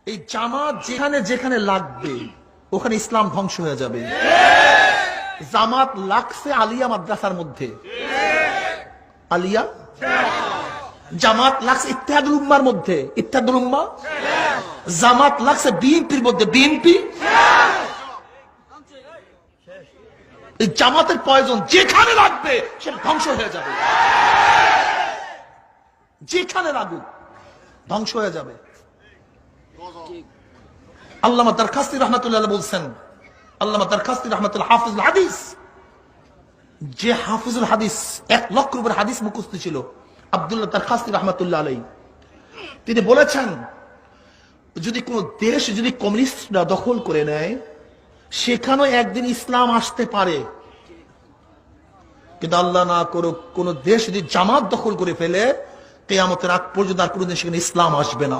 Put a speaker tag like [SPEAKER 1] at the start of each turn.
[SPEAKER 1] এই জামাত যেখানে যেখানে লাগবে ওখানে ইসলাম ধ্বংস হয়ে যাবে। জামাত লাগছে আলিয়া মাদ্রাসার মধ্যে, আলিয়া। জামাত লাগছে ইত্তেহাদুল উম্মার মধ্যে, ইত্তেহাদুল উম্মাহ। জামাত লাগছে বিএনপির মধ্যে, বিএনপি। এই জামাতের প্রয়োজন যেখানে লাগবে সেটা ধ্বংস হয়ে যাবে, যেখানে লাগুক ধ্বংস হয়ে যাবে। আল্লামা দারখাস্তি রহমাতুল্লাহ বলছেন, আল্লামা দারখাস্তি রহমাতুল্লাহ হাফিজুল হাদিস, যে হাফিজুল হাদিস 1 লক্ষ উপর হাদিস মুখস্থ ছিল, আব্দুল্লাহ দারখাস্তি রহমাতুল্লাহ আলাইহি, তিনি বলেছেন যদি কোন দেশ যদি কমিউনিস্টরা দখল করে নেয় সেখানেও একদিন ইসলাম আসতে পারে, কিন্তু আল্লাহ না করুক কোন দেশ যদি জামাত দখল করে ফেলে কিয়ামতের আগ পর্যন্ত আর কোনদিন সেখানে ইসলাম আসবে না।